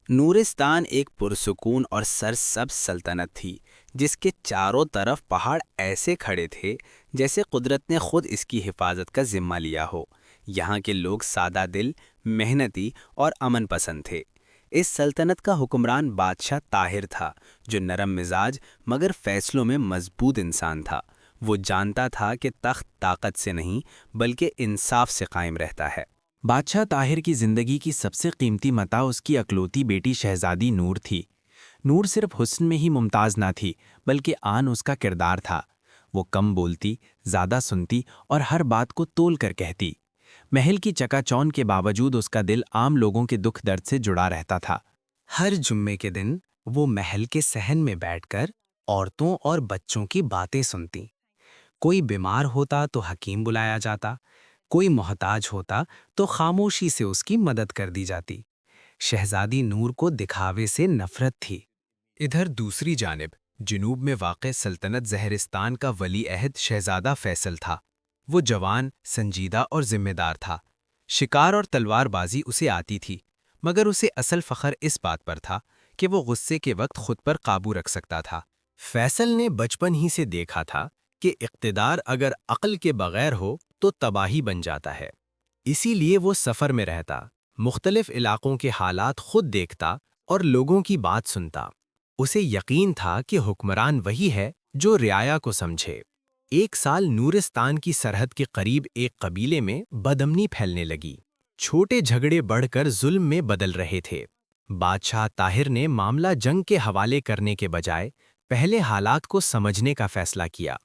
نورستان ایک پرسکون اور سرسبز سلطنت تھی جس کے چاروں طرف پہاڑ ایسے کھڑے تھے جیسے قدرت نے خود اس کی حفاظت کا ذمہ لیا ہو۔ یہاں کے لوگ سادہ دل، محنتی اور امن پسند تھے۔ اس سلطنت کا حکمران بادشاہ طاہر تھا، جو نرم مزاج مگر فیصلوں میں مضبوط انسان تھا۔ وہ جانتا تھا کہ تخت طاقت سے نہیں بلکہ انصاف سے قائم رہتا ہے۔ بادشاہ طاہر کی زندگی کی سب سے قیمتی متاع اس کی اکلوتی بیٹی شہزادی نور تھی۔ نور صرف حسن میں ہی ممتاز نہ تھی بلکہ آن اس کا کردار تھا۔ وہ کم بولتی، زیادہ سنتی اور ہر بات کو تول کر کہتی۔ محل کی چکا چون کے باوجود اس کا دل عام لوگوں کے دکھ درد سے جڑا رہتا تھا۔ ہر جمعے کے دن وہ محل کے صحن میں بیٹھ کر عورتوں اور بچوں کی باتیں سنتی۔ کوئی بیمار ہوتا تو حکیم بلایا جاتا، کوئی محتاج ہوتا تو خاموشی سے اس کی مدد کر دی جاتی۔ شہزادی نور کو دکھاوے سے نفرت تھی۔ ادھر دوسری جانب جنوب میں واقع سلطنت زہرستان کا ولی عہد شہزادہ فیصل تھا۔ وہ جوان، سنجیدہ اور ذمہ دار تھا۔ شکار اور تلوار بازی اسے آتی تھی، مگر اسے اصل فخر اس بات پر تھا کہ وہ غصے کے وقت خود پر قابو رکھ سکتا تھا۔ فیصل نے بچپن ہی سے دیکھا تھا کہ اقتدار اگر عقل کے بغیر ہو تو تباہی بن جاتا ہے۔ اسی لیے وہ سفر میں رہتا، مختلف علاقوں کے حالات خود دیکھتا اور لوگوں کی بات سنتا۔ اسے یقین تھا کہ حکمران وہی ہے جو رعایا کو سمجھے۔ ایک سال نورستان کی سرحد کے قریب ایک قبیلے میں بدامنی پھیلنے لگی۔ چھوٹے جھگڑے بڑھ کر ظلم میں بدل رہے تھے۔ بادشاہ طاہر نے معاملہ جنگ کے حوالے کرنے کے بجائے پہلے حالات کو سمجھنے کا فیصلہ کیا۔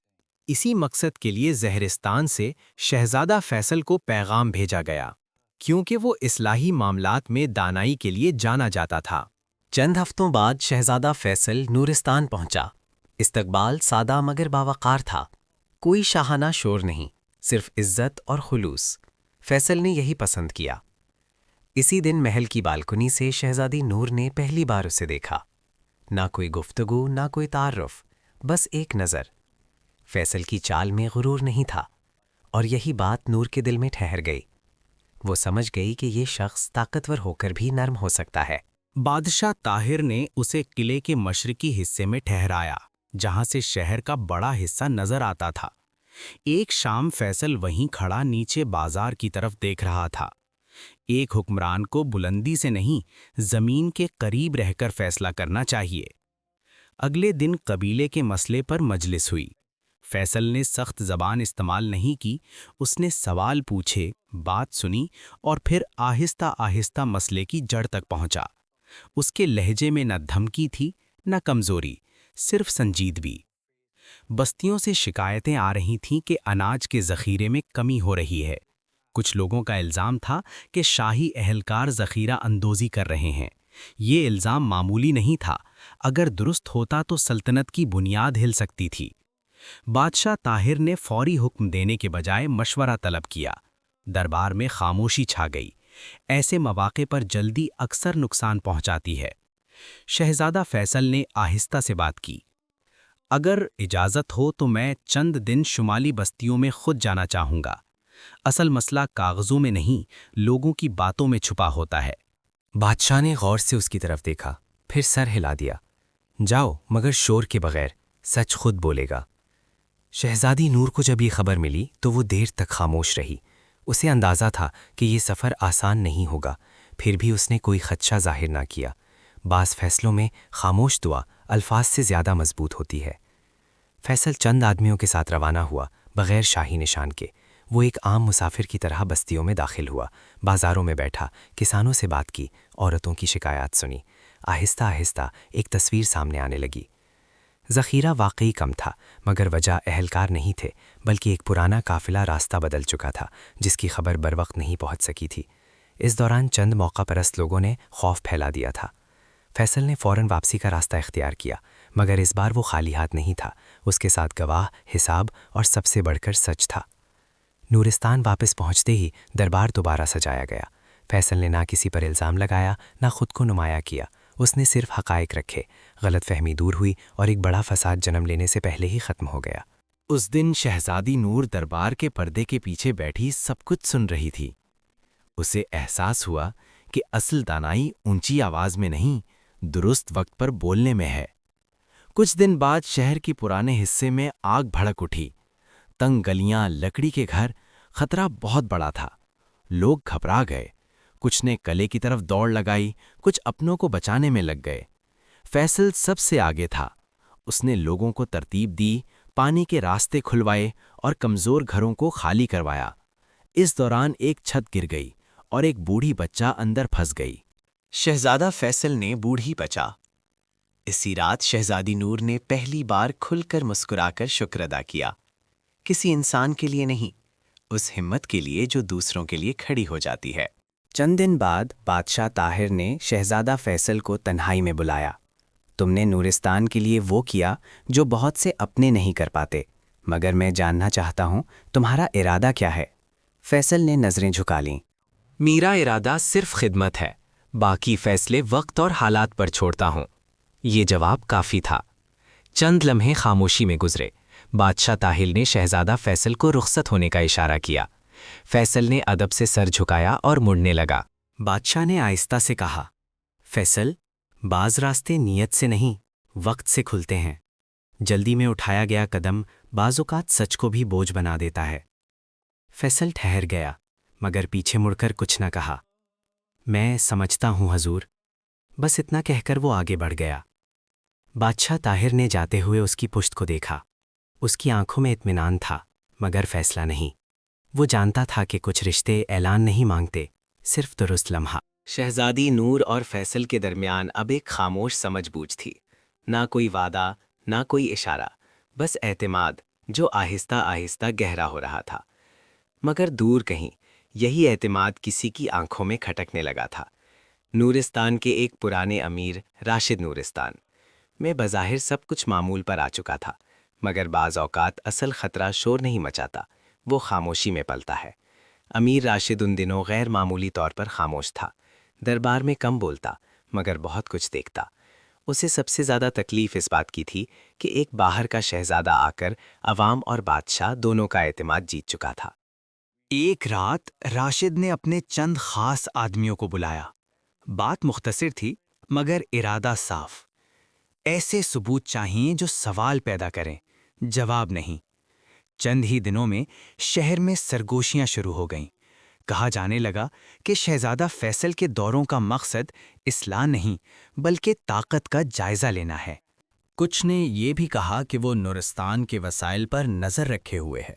اسی مقصد کے لیے زہرستان سے شہزادہ فیصل کو پیغام بھیجا گیا، کیونکہ وہ اصلاحی معاملات میں دانائی کے لیے جانا جاتا تھا۔ چند ہفتوں بعد شہزادہ فیصل نورستان پہنچا۔ استقبال سادہ مگر باوقار تھا۔ کوئی شاہانہ شور نہیں، صرف عزت اور خلوص۔ فیصل نے یہی پسند کیا۔ اسی دن محل کی بالکنی سے شہزادی نور نے پہلی بار اسے دیکھا۔ نہ کوئی گفتگو، نہ کوئی تعارف، بس ایک نظر۔ فیصل کی چال میں غرور نہیں تھا، اور یہی بات نور کے دل میں ٹھہر گئی۔ وہ سمجھ گئی کہ یہ شخص طاقتور ہو کر بھی نرم ہو سکتا ہے۔ بادشاہ طاہر نے اسے قلعے کے مشرقی حصے میں ٹھہرایا، جہاں سے شہر کا بڑا حصہ نظر آتا تھا۔ ایک شام فیصل وہیں کھڑا نیچے بازار کی طرف دیکھ رہا تھا۔ ایک حکمران کو بلندی سے نہیں، زمین کے قریب رہ کر فیصلہ کرنا چاہیے۔ اگلے دن قبیلے کے مسئلے پر مجلس ہوئی۔ فیصل نے سخت زبان استعمال نہیں کی، اس نے سوال پوچھے، بات سنی اور پھر آہستہ آہستہ مسئلے کی جڑ تک پہنچا۔ اس کے لہجے میں نہ دھمکی تھی، نہ کمزوری، صرف سنجیدگی۔ بستیوں سے شکایتیں آ رہی تھیں کہ اناج کے ذخیرے میں کمی ہو رہی ہے۔ کچھ لوگوں کا الزام تھا کہ شاہی اہلکار ذخیرہ اندوزی کر رہے ہیں۔ یہ الزام معمولی نہیں تھا، اگر درست ہوتا تو سلطنت کی بنیاد ہل سکتی تھی۔ بادشاہ طاہر نے فوری حکم دینے کے بجائے مشورہ طلب کیا۔ دربار میں خاموشی چھا گئی۔ ایسے مواقع پر جلدی اکثر نقصان پہنچاتی ہے۔ شہزادہ فیصل نے آہستہ سے بات کی۔ اگر اجازت ہو تو میں چند دن شمالی بستیوں میں خود جانا چاہوں گا۔ اصل مسئلہ کاغذوں میں نہیں، لوگوں کی باتوں میں چھپا ہوتا ہے۔ بادشاہ نے غور سے اس کی طرف دیکھا، پھر سر ہلا دیا۔ جاؤ، مگر شور کے بغیر، سچ خود بولے گا۔ شہزادی نور کو جب یہ خبر ملی تو وہ دیر تک خاموش رہی۔ اسے اندازہ تھا کہ یہ سفر آسان نہیں ہوگا، پھر بھی اس نے کوئی خدشہ ظاہر نہ کیا۔ بعض فیصلوں میں خاموش دعا الفاظ سے زیادہ مضبوط ہوتی ہے۔ فیصل چند آدمیوں کے ساتھ روانہ ہوا، بغیر شاہی نشان کے۔ وہ ایک عام مسافر کی طرح بستیوں میں داخل ہوا، بازاروں میں بیٹھا، کسانوں سے بات کی، عورتوں کی شکایات سنی۔ آہستہ آہستہ ایک تصویر سامنے آنے لگی۔ ذخیرہ واقعی کم تھا، مگر وجہ اہلکار نہیں تھے، بلکہ ایک پرانا قافلہ راستہ بدل چکا تھا، جس کی خبر بروقت نہیں پہنچ سکی تھی۔ اس دوران چند موقع پرست لوگوں نے خوف پھیلا دیا تھا۔ فیصل نے فوراً واپسی کا راستہ اختیار کیا، مگر اس بار وہ خالی ہاتھ نہیں تھا۔ اس کے ساتھ گواہ، حساب اور سب سے بڑھ کر سچ تھا۔ نورستان واپس پہنچتے ہی دربار دوبارہ سجایا گیا۔ فیصل نے نہ کسی پر الزام لگایا، نہ خود کو نمایاں کیا۔ اس نے صرف حقائق رکھے، غلط فہمی دور ہوئی اور ایک بڑا فساد جنم لینے سے پہلے ہی ختم ہو گیا۔ اس دن شہزادی نور دربار کے پردے کے پیچھے بیٹھی سب کچھ سن رہی تھی۔ اسے احساس ہوا کہ اصل دانائی اونچی آواز میں نہیں، درست وقت پر بولنے میں ہے۔ کچھ دن بعد شہر کی پرانے حصے میں آگ بھڑک اٹھی۔ تنگ گلیاں، لکڑی کے گھر، خطرہ بہت بڑا تھا۔ لوگ گھبرا گئے، کچھ نے قلعے کی طرف دوڑ لگائی، کچھ اپنوں کو بچانے میں لگ گئے۔ فیصل سب سے آگے تھا۔ اس نے لوگوں کو ترتیب دی، پانی کے راستے کھلوائے اور کمزور گھروں کو خالی کروایا۔ اس دوران ایک چھت گر گئی اور ایک بوڑھی بچہ اندر پھنس گئی۔ شہزادہ فیصل نے بوڑھی بچا۔ اسی رات شہزادی نور نے پہلی بار کھل کر مسکرا کر شکر ادا کیا، کسی انسان کے لیے نہیں، اس ہمت کے لیے جو دوسروں کے لیے کھڑی ہو جاتی ہے۔ چند دن بعد بادشاہ طاہر نے شہزادہ فیصل کو تنہائی میں بلایا۔ تم نے نورستان کے لیے وہ کیا جو بہت سے اپنے نہیں کر پاتے، مگر میں جاننا چاہتا ہوں تمہارا ارادہ کیا ہے؟ فیصل نے نظریں جھکا لیں۔ میرا ارادہ صرف خدمت ہے، باقی فیصلے وقت اور حالات پر چھوڑتا ہوں۔ یہ جواب کافی تھا۔ چند لمحے خاموشی میں گزرے۔ بادشاہ طاہر نے شہزادہ فیصل کو رخصت ہونے کا اشارہ کیا۔ فیصل نے ادب سے سر جھکایا اور مڑنے لگا۔ بادشاہ نے آہستہ سے کہا، فیصل، بعض راستے نیت سے نہیں، وقت سے کھلتے ہیں۔ جلدی میں اٹھایا گیا قدم بعض اوقات سچ کو بھی بوجھ بنا دیتا ہے۔ فیصل ٹھہر گیا، مگر پیچھے مڑ کر کچھ نہ کہا۔ میں سمجھتا ہوں حضور، بس اتنا کہہ کر وہ آگے بڑھ گیا۔ بادشاہ طاہر نے جاتے ہوئے اس کی پشت کو دیکھا۔ اس کی آنکھوں میں اطمینان تھا، مگر فیصلہ نہیں۔ وہ جانتا تھا کہ کچھ رشتے اعلان نہیں مانگتے، صرف درست لمحہ۔ شہزادی نور اور فیصل کے درمیان اب ایک خاموش سمجھ بوجھ تھی، نہ کوئی وعدہ، نہ کوئی اشارہ، بس اعتماد جو آہستہ آہستہ گہرا ہو رہا تھا۔ مگر دور کہیں یہی اعتماد کسی کی آنکھوں میں کھٹکنے لگا تھا۔ نورستان کے ایک پرانے امیر راشد نورستان میں بظاہر سب کچھ معمول پر آ چکا تھا، مگر بعض اوقات اصل خطرہ شور نہیں مچاتا، وہ خاموشی میں پلتا ہے۔ امیر راشد ان دنوں غیر معمولی طور پر خاموش تھا، دربار میں کم بولتا مگر بہت کچھ دیکھتا۔ اسے سب سے زیادہ تکلیف اس بات کی تھی کہ ایک باہر کا شہزادہ آ کر عوام اور بادشاہ دونوں کا اعتماد جیت چکا تھا۔ ایک رات راشد نے اپنے چند خاص آدمیوں کو بلایا۔ بات مختصر تھی مگر ارادہ صاف۔ ایسے ثبوت چاہیے جو سوال پیدا کریں، جواب نہیں۔ چند ہی دنوں میں شہر میں سرگوشیاں شروع ہو گئیں۔ کہا جانے لگا کہ شہزادہ فیصل کے دوروں کا مقصد اصلاح نہیں بلکہ طاقت کا جائزہ لینا ہے۔ کچھ نے یہ بھی کہا کہ وہ نورستان کے وسائل پر نظر رکھے ہوئے ہے۔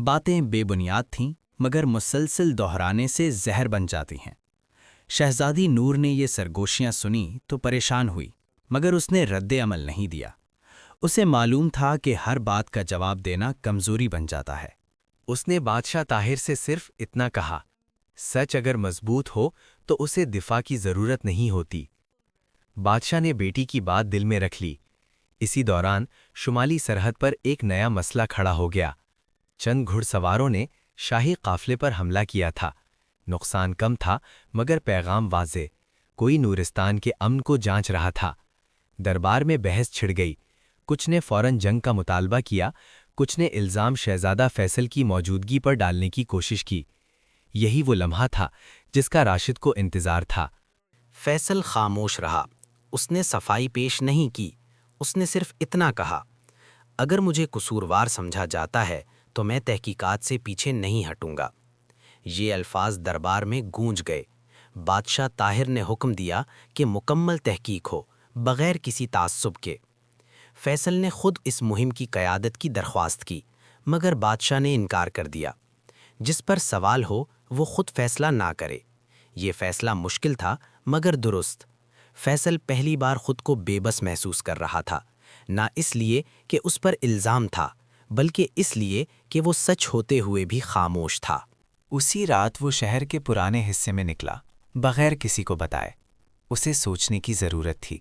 باتیں بے بنیاد تھیں مگر مسلسل دہرانے سے زہر بن جاتی ہیں۔ شہزادی نور نے یہ سرگوشیاں سنی تو پریشان ہوئی، مگر اس نے رد عمل نہیں دیا۔ اسے معلوم تھا کہ ہر بات کا جواب دینا کمزوری بن جاتا ہے۔ اس نے بادشاہ طاہر سے صرف اتنا کہا، سچ اگر مضبوط ہو تو اسے دفاع کی ضرورت نہیں ہوتی۔ بادشاہ نے بیٹی کی بات دل میں رکھ لی۔ اسی دوران شمالی سرحد پر ایک نیا مسئلہ کھڑا ہو گیا۔ چند گھڑ سواروں نے شاہی قافلے پر حملہ کیا تھا۔ نقصان کم تھا مگر پیغام واضح، کوئی نورستان کے امن کو جانچ رہا تھا۔ دربار میں بحث چھڑ گئی، کچھ نے فوراً جنگ کا مطالبہ کیا، کچھ نے الزام شہزادہ فیصل کی موجودگی پر ڈالنے کی کوشش کی۔ یہی وہ لمحہ تھا جس کا راشد کو انتظار تھا۔ فیصل خاموش رہا۔ اس نے صفائی پیش نہیں کی، اس نے صرف اتنا کہا، اگر مجھے قصوروار سمجھا جاتا ہے تو میں تحقیقات سے پیچھے نہیں ہٹوں گا۔ یہ الفاظ دربار میں گونج گئے۔ بادشاہ طاہر نے حکم دیا کہ مکمل تحقیق ہو، بغیر کسی تعصب کے۔ فیصل نے خود اس مہم کی قیادت کی درخواست کی، مگر بادشاہ نے انکار کر دیا۔ جس پر سوال ہو وہ خود فیصلہ نہ کرے۔ یہ فیصلہ مشکل تھا مگر درست۔ فیصل پہلی بار خود کو بے بس محسوس کر رہا تھا، نہ اس لیے کہ اس پر الزام تھا، بلکہ اس لیے کہ وہ سچ ہوتے ہوئے بھی خاموش تھا۔ اسی رات وہ شہر کے پرانے حصے میں نکلا، بغیر کسی کو بتائے۔ اسے سوچنے کی ضرورت تھی۔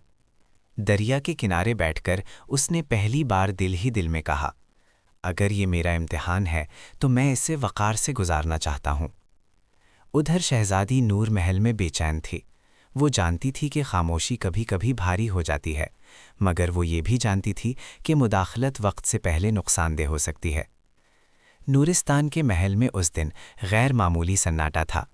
دریا کے کنارے بیٹھ کر اس نے پہلی بار دل ہی دل میں کہا، اگر یہ میرا امتحان ہے تو میں اسے وقار سے گزارنا چاہتا ہوں۔ ادھر شہزادی نور محل میں بے چین تھی۔ وہ جانتی تھی کہ خاموشی کبھی کبھی بھاری ہو جاتی ہے، مگر وہ یہ بھی جانتی تھی کہ مداخلت وقت سے پہلے نقصان دہ ہو سکتی ہے۔ نورستان کے محل میں اس دن غیر معمولی سناٹا تھا۔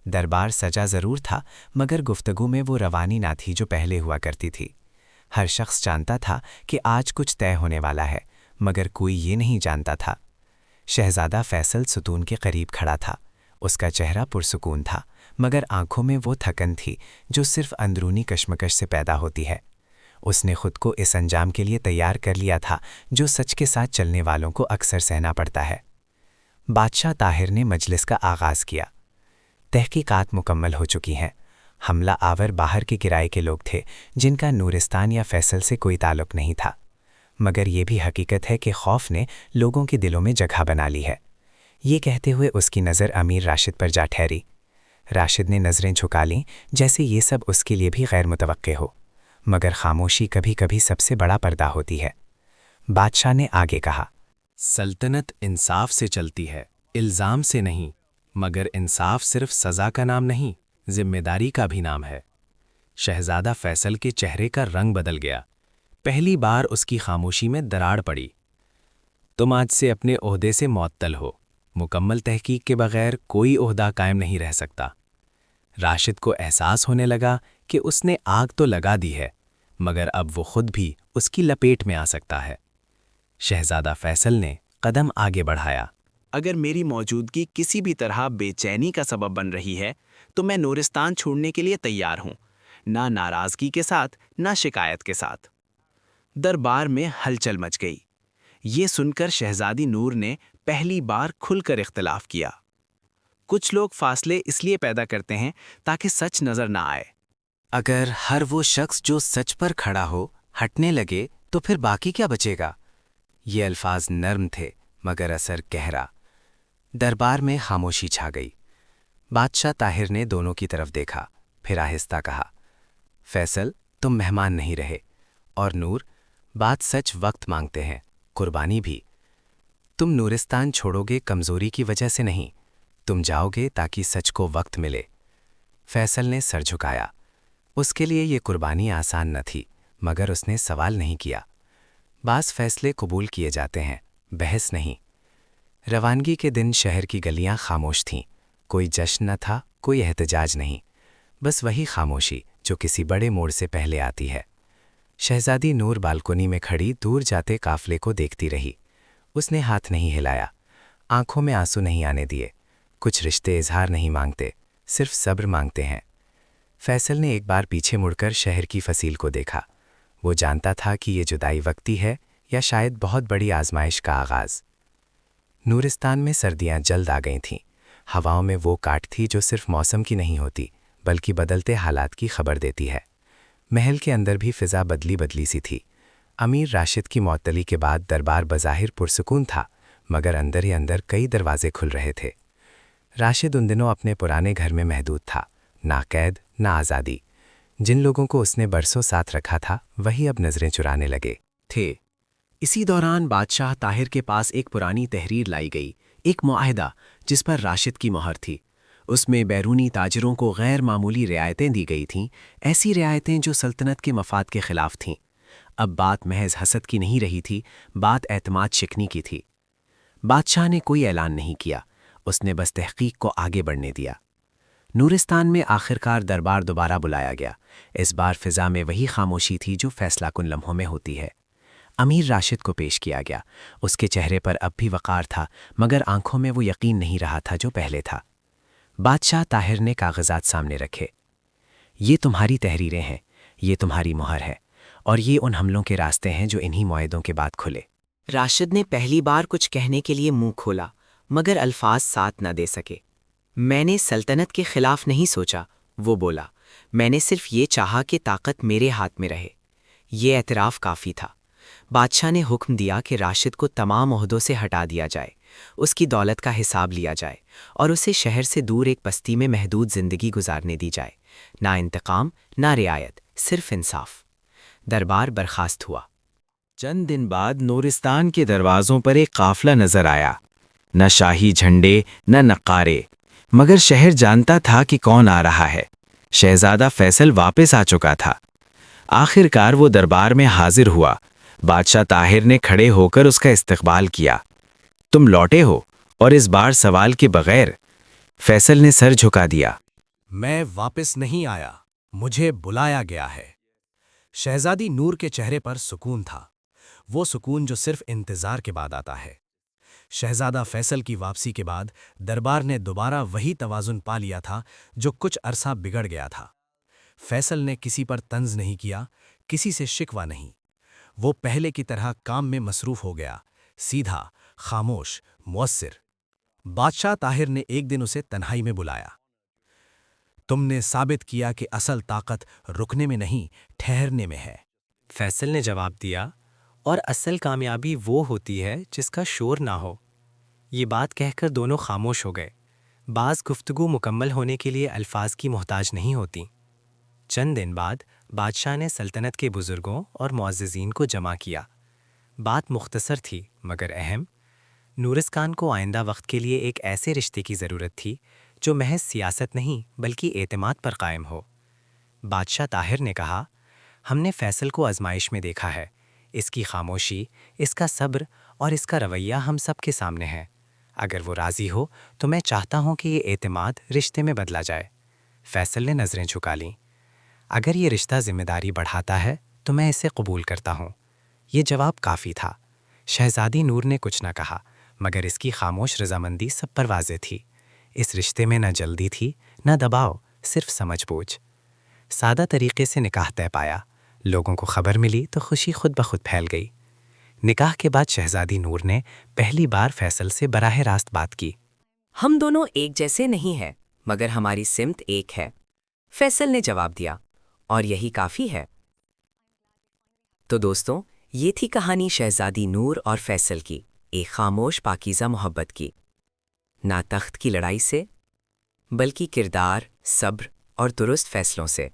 دربار سجا ضرور تھا مگر گفتگو میں وہ روانی نہ تھی جو پہلے ہوا کرتی تھی۔ ہر شخص جانتا تھا کہ آج کچھ طے ہونے والا ہے، مگر کوئی یہ نہیں جانتا تھا۔ شہزادہ فیصل ستون کے قریب کھڑا تھا۔ اس کا چہرہ پرسکون تھا مگر آنکھوں میں وہ تھکن تھی جو صرف اندرونی کشمکش سے پیدا ہوتی ہے۔ اس نے خود کو اس انجام کے لیے تیار کر لیا تھا جو سچ کے ساتھ چلنے والوں کو اکثر سہنا پڑتا ہے۔ بادشاہ طاہر نے مجلس کا آغاز کیا۔ تحقیقات مکمل ہو چکی ہیں۔ حملہ آور باہر کے کرائے کے لوگ تھے جن کا نورستان یا فیصل سے کوئی تعلق نہیں تھا، مگر یہ بھی حقیقت ہے کہ خوف نے لوگوں کے دلوں میں جگہ بنا لی ہے۔ یہ کہتے ہوئے اس کی نظر امیر راشد پر جا ٹھہری۔ راشد نے نظریں جھکا لیں جیسے یہ سب اس کے لیے بھی غیر متوقع ہو، مگر خاموشی کبھی کبھی سب سے بڑا پردہ ہوتی ہے۔ بادشاہ نے آگے کہا، سلطنت انصاف سے چلتی ہے، الزام سے نہیں، مگر انصاف صرف سزا کا نام نہیں، ذمہ داری کا بھی نام ہے۔ شہزادہ فیصل کے چہرے کا رنگ بدل گیا۔ پہلی بار اس کی خاموشی میں دراڑ پڑی۔ تم آج سے اپنے عہدے سے معطل ہو۔ مکمل تحقیق کے بغیر کوئی عہدہ قائم نہیں رہ سکتا۔ راشد کو احساس ہونے لگا کہ اس نے آگ تو لگا دی ہے، مگر اب وہ خود بھی اس کی لپیٹ میں آ سکتا ہے۔ شہزادہ فیصل نے قدم آگے بڑھایا۔ اگر میری موجودگی کسی بھی طرح بے چینی کا سبب بن رہی ہے تو میں نورستان چھوڑنے کے لیے تیار ہوں، نہ ناراضگی کے ساتھ نہ شکایت کے ساتھ۔ دربار میں ہلچل مچ گئی۔ یہ سن کر شہزادی نور نے پہلی بار کھل کر اختلاف کیا۔ کچھ لوگ فاصلے اس لیے پیدا کرتے ہیں تاکہ سچ نظر نہ آئے۔ اگر ہر وہ شخص جو سچ پر کھڑا ہو ہٹنے لگے تو پھر باقی کیا بچے گا؟ یہ الفاظ نرم تھے مگر اثر گہرا۔ دربار میں خاموشی چھا گئی۔ بادشاہ طاہر نے دونوں کی طرف دیکھا، پھر آہستہ کہا، فیصل تم مہمان نہیں رہے، اور نور بات سچ وقت مانگتے ہیں، قربانی بھی۔ تم نورستان چھوڑو گے کمزوری کی وجہ سے نہیں، تم جاؤ گے تاکہ سچ کو وقت ملے۔ فیصل نے سر جھکایا۔ اس کے لیے یہ قربانی آسان نہ تھی، مگر اس نے سوال نہیں کیا۔ بعض فیصلے قبول کیے جاتے ہیں، بحث نہیں۔ روانگی کے دن شہر کی گلیاں خاموش تھیں، کوئی جشن نہ تھا، کوئی احتجاج نہیں، بس وہی خاموشی جو کسی بڑے موڑ سے پہلے آتی ہے۔ شہزادی نور بالکنی میں کھڑی دور جاتے قافلے کو دیکھتی رہی۔ اس نے ہاتھ نہیں ہلایا، آنکھوں میں آنسو نہیں آنے دیے۔ کچھ رشتے اظہار نہیں مانگتے، صرف صبر مانگتے ہیں۔ فیصل نے ایک بار پیچھے مڑ کر شہر کی فصیل کو دیکھا۔ وہ جانتا تھا کہ یہ جدائی وقتی ہے یا شاید بہت بڑی آزمائش کا آغاز۔ نورستان میں سردیاں جلد آ گئی تھیں۔ ہواؤں میں وہ کاٹ تھی جو صرف موسم کی نہیں ہوتی بلکہ بدلتے حالات کی خبر دیتی ہے۔ محل کے اندر بھی فضا بدلی سی تھی۔ امیر راشد کی معطلی کے بعد دربار بظاہر پرسکون تھا، مگر اندر ہی اندر کئی دروازے کھل رہے تھے۔ راشد ان دنوں اپنے پرانے گھر میں محدود تھا، نہ قید نہ آزادی۔ جن لوگوں کو اس نے برسوں ساتھ رکھا تھا وہی اب نظریں چرانے لگے تھے۔ اسی دوران بادشاہ طاہر کے پاس ایک پرانی تحریر لائی گئی، ایک معاہدہ جس پر راشد کی مہر تھی۔ اس میں بیرونی تاجروں کو غیر معمولی رعایتیں دی گئی تھیں، ایسی رعایتیں جو سلطنت کے مفاد کے خلاف تھیں۔ اب بات محض حسد کی نہیں رہی تھی، بات اعتماد شکنی کی تھی۔ بادشاہ نے کوئی اعلان نہیں کیا، اس نے بس تحقیق کو آگے بڑھنے دیا۔ نورستان میں آخرکار دربار دوبارہ بلایا گیا۔ اس بار فضا میں وہی خاموشی تھی جو فیصلہ کن لمحوں میں ہوتی ہے۔ امیر راشد کو پیش کیا گیا۔ اس کے چہرے پر اب بھی وقار تھا، مگر آنکھوں میں وہ یقین نہیں رہا تھا جو پہلے تھا۔ بادشاہ طاہر نے کاغذات سامنے رکھے۔ یہ تمہاری تحریریں ہیں، یہ تمہاری مہر ہے، اور یہ ان حملوں کے راستے ہیں جو انہی معاہدوں کے بعد کھلے۔ راشد نے پہلی بار کچھ کہنے کے لیے منہ کھولا، مگر الفاظ ساتھ نہ دے سکے۔ میں نے سلطنت کے خلاف نہیں سوچا، وہ بولا۔ میں نے صرف یہ چاہا کہ طاقت میرے ہاتھ میں رہے۔ یہ اعتراف کافی تھا۔ بادشاہ نے حکم دیا کہ راشد کو تمام عہدوں سے ہٹا دیا جائے، اس کی دولت کا حساب لیا جائے، اور اسے شہر سے دور ایک بستی میں محدود زندگی گزارنے دی جائے۔ نہ انتقام، نہ رعایت، صرف انصاف۔ دربار برخاست ہوا۔ چند دن بعد نورستان کے دروازوں پر ایک قافلہ نظر آیا۔ نہ شاہی جھنڈے، نہ نقارے، مگر شہر جانتا تھا کہ کون آ رہا ہے۔ شہزادہ فیصل واپس آ چکا تھا۔ آخر کار وہ دربار میں حاضر ہوا۔ بادشاہ طاہر نے کھڑے ہو کر اس کا استقبال کیا۔ تم لوٹے ہو، اور اس بار سوال کے بغیر؟ فیصل نے سر جھکا دیا۔ میں واپس نہیں آیا، مجھے بلایا گیا ہے۔ شہزادی نور کے چہرے پر سکون تھا، وہ سکون جو صرف انتظار کے بعد آتا ہے۔ شہزادہ فیصل کی واپسی کے بعد دربار نے دوبارہ وہی توازن پا لیا تھا جو کچھ عرصہ بگڑ گیا تھا۔ فیصل نے کسی پر طنز نہیں کیا، کسی سے شکوہ نہیں۔ وہ پہلے کی طرح کام میں مصروف ہو گیا، سیدھا، خاموش، مؤثر۔ بادشاہ طاہر نے ایک دن اسے تنہائی میں بلایا۔ تم نے ثابت کیا کہ اصل طاقت رکنے میں نہیں، ٹھہرنے میں ہے۔ فیصل نے جواب دیا، اور اصل کامیابی وہ ہوتی ہے جس کا شور نہ ہو۔ یہ بات کہہ کر دونوں خاموش ہو گئے۔ بعض گفتگو مکمل ہونے کے لیے الفاظ کی محتاج نہیں ہوتی۔ چند دن بعد بادشاہ نے سلطنت کے بزرگوں اور معززین کو جمع کیا۔ بات مختصر تھی مگر اہم۔ نورستان کو آئندہ وقت کے لیے ایک ایسے رشتے کی ضرورت تھی جو محض سیاست نہیں بلکہ اعتماد پر قائم ہو۔ بادشاہ طاہر نے کہا، ہم نے فیصل کو آزمائش میں دیکھا ہے۔ اس کی خاموشی، اس کا صبر اور اس کا رویہ ہم سب کے سامنے ہے۔ اگر وہ راضی ہو تو میں چاہتا ہوں کہ یہ اعتماد رشتے میں بدلا جائے۔ فیصل نے نظریں جھکا لیں۔ اگر یہ رشتہ ذمہ داری بڑھاتا ہے تو میں اسے قبول کرتا ہوں۔ یہ جواب کافی تھا۔ شہزادی نور نے کچھ نہ کہا مگر اس کی خاموش رضامندی سب پر واضح تھی۔ اس رشتے میں نہ جلدی تھی نہ دباؤ، صرف سمجھ بوجھ۔ سادہ طریقے سے نکاح طے پایا۔ لوگوں کو خبر ملی تو خوشی خود بخود پھیل گئی۔ نکاح کے بعد شہزادی نور نے پہلی بار فیصل سے براہ راست بات کی۔ ہم دونوں ایک جیسے نہیں ہیں مگر ہماری سمت ایک ہے، فیصل نے جواب دیا، اور یہی کافی ہے۔ تو دوستوں، یہ تھی کہانی شہزادی نور اور فیصل کی، ایک خاموش پاکیزہ محبت کی۔ نہ تخت کی لڑائی سے بلکہ کردار، صبر اور درست فیصلوں سے۔